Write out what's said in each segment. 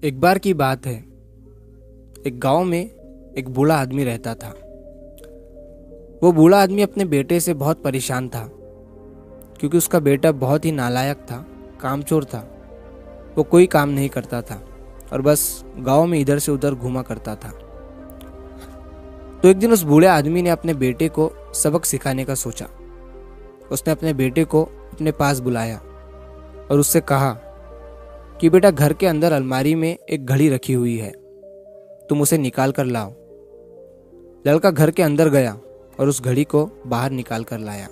एक बार की बात है। एक गांव में एक बूढ़ा आदमी रहता था। वो बूढ़ा आदमी अपने बेटे से बहुत परेशान था, क्योंकि उसका बेटा बहुत ही नालायक था, कामचोर था। वो कोई काम नहीं करता था और बस गांव में इधर से उधर घूमा करता था। तो एक दिन उस बूढ़े आदमी ने अपने बेटे को सबक सिखाने का सोचा। उसने अपने बेटे को अपने पास बुलाया और उससे कहा कि बेटा, घर के अंदर अलमारी में एक घड़ी रखी हुई है, तुम उसे निकाल कर लाओ। लड़का घर के अंदर गया और उस घड़ी को बाहर निकाल कर लाया।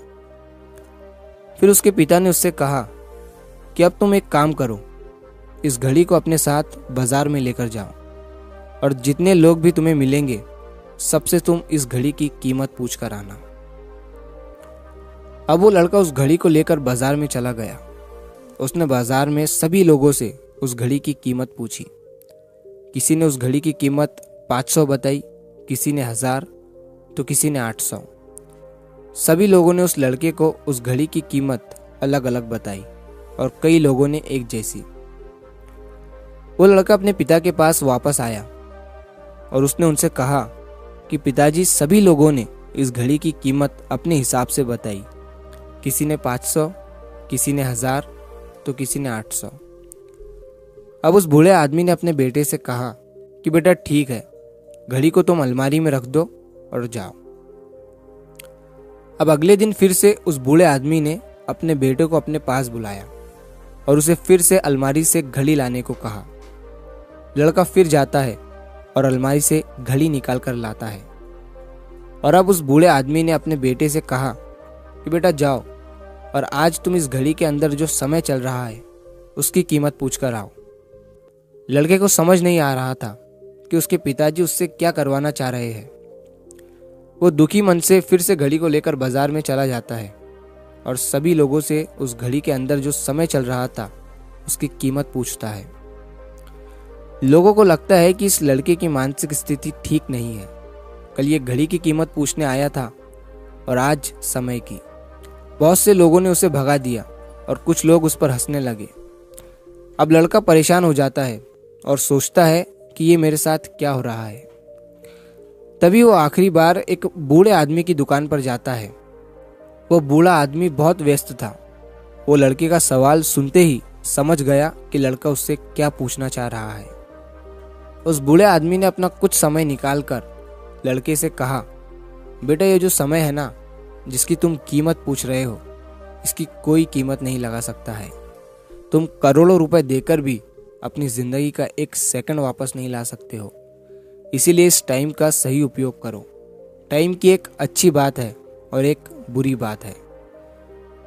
फिर उसके पिता ने उससे कहा कि अब तुम एक काम करो, इस घड़ी को अपने साथ बाजार में लेकर जाओ और जितने लोग भी तुम्हें मिलेंगे सबसे तुम इस घड़ी की कीमत पूछ कर आना। अब वो लड़का उस घड़ी को लेकर बाजार में चला गया। उसने बाजार में सभी लोगों से उस घड़ी की कीमत पूछी। किसी ने उस घड़ी की कीमत 500 बताई, किसी ने 1000, तो किसी ने 800। सभी लोगों ने उस लड़के को उस घड़ी की कीमत अलग अलग बताई और कई लोगों ने एक जैसी। वो लड़का अपने पिता के पास वापस आया और उसने उनसे कहा कि पिताजी, सभी लोगों ने इस घड़ी की कीमत अपने हिसाब से बताई। किसी ने 500, किसी ने 1000, तो किसी ने 800। अब उस बूढ़े आदमी ने अपने बेटे से कहा कि बेटा ठीक है, घड़ी को तुम अलमारी में रख दो और जाओ। अब अगले दिन फिर से उस बूढ़े आदमी ने अपने बेटे को अपने पास बुलाया और उसे फिर से अलमारी से घड़ी लाने को कहा। लड़का फिर जाता है और अलमारी से घड़ी निकाल कर लाता है। और अब उस बूढ़े आदमी ने अपने बेटे से कहा कि बेटा जाओ और आज तुम इस घड़ी के अंदर जो समय चल रहा है उसकी कीमत पूछ कर आओ। लड़के को समझ नहीं आ रहा था कि उसके पिताजी उससे क्या करवाना चाह रहे हैं। वो दुखी मन से फिर से घड़ी को लेकर बाजार में चला जाता है और सभी लोगों से उस घड़ी के अंदर जो समय चल रहा था उसकी कीमत पूछता है। लोगों को लगता है कि इस लड़के की मानसिक स्थिति ठीक नहीं है। कल ये घड़ी की कीमत पूछने आया था और आज समय की। बहुत से लोगों ने उसे भगा दिया और कुछ लोग उस पर हंसने लगे। अब लड़का परेशान हो जाता है और सोचता है कि ये मेरे साथ क्या हो रहा है। तभी वो आखिरी बार एक बूढ़े आदमी की दुकान पर जाता है। वो बूढ़ा आदमी बहुत व्यस्त था। वो लड़के का सवाल सुनते ही समझ गया कि लड़का उससे क्या पूछना चाह रहा है। उस बूढ़े आदमी ने अपना कुछ समय निकालकर लड़के से कहा, बेटा, ये जो समय है ना, जिसकी तुम कीमत पूछ रहे हो, इसकी कोई कीमत नहीं लगा सकता है। तुम करोड़ों रुपए देकर भी अपनी जिंदगी का एक सेकंड वापस नहीं ला सकते हो। इसीलिए इस टाइम का सही उपयोग करो। टाइम की एक अच्छी बात है और एक बुरी बात है।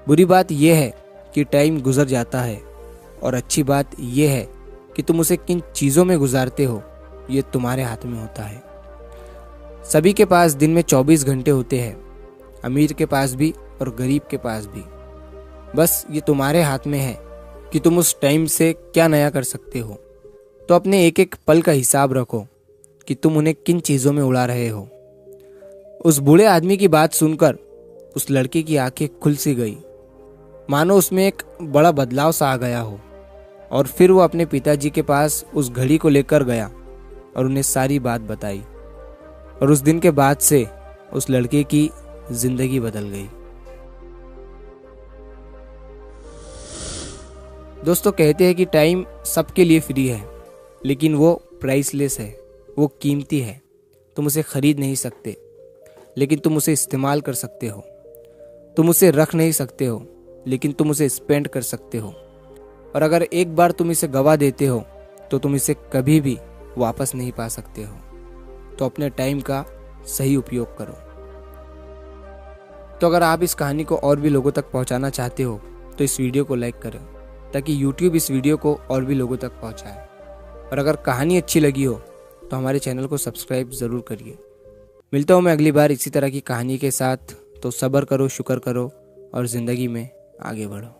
बुरी बात यह है कि टाइम गुजर जाता है और अच्छी बात यह है कि तुम उसे किन चीज़ों में गुजारते हो ये तुम्हारे हाथ में होता है। सभी के पास दिन में 24 घंटे होते हैं, अमीर के पास भी और गरीब के पास भी। बस ये तुम्हारे हाथ में है कि तुम उस टाइम से क्या नया कर सकते हो। तो अपने एक एक पल का हिसाब रखो कि तुम उन्हें किन चीज़ों में उड़ा रहे हो। उस बूढ़े आदमी की बात सुनकर उस लड़के की आंखें खुल सी गई, मानो उसमें एक बड़ा बदलाव सा आ गया हो। और फिर वो अपने पिताजी के पास उस घड़ी को लेकर गया और उन्हें सारी बात बताई। और उस दिन के बाद से उस लड़के की जिंदगी बदल गई। दोस्तों, कहते हैं कि टाइम सबके लिए फ्री है, लेकिन वो प्राइसलेस है, वो कीमती है। तुम उसे खरीद नहीं सकते, लेकिन तुम उसे इस्तेमाल कर सकते हो। तुम उसे रख नहीं सकते हो, लेकिन तुम उसे स्पेंड कर सकते हो। और अगर एक बार तुम इसे गवा देते हो तो तुम इसे कभी भी वापस नहीं पा सकते हो। तो अपने टाइम का सही उपयोग करो। तो अगर आप इस कहानी को और भी लोगों तक पहुंचाना चाहते हो तो इस वीडियो को लाइक करें, ताकि YouTube इस वीडियो को और भी लोगों तक पहुंचाए। और अगर कहानी अच्छी लगी हो तो हमारे चैनल को सब्सक्राइब ज़रूर करिए। मिलता हूँ मैं अगली बार इसी तरह की कहानी के साथ। तो सब्र करो, शुक्र करो और ज़िंदगी में आगे बढ़ो।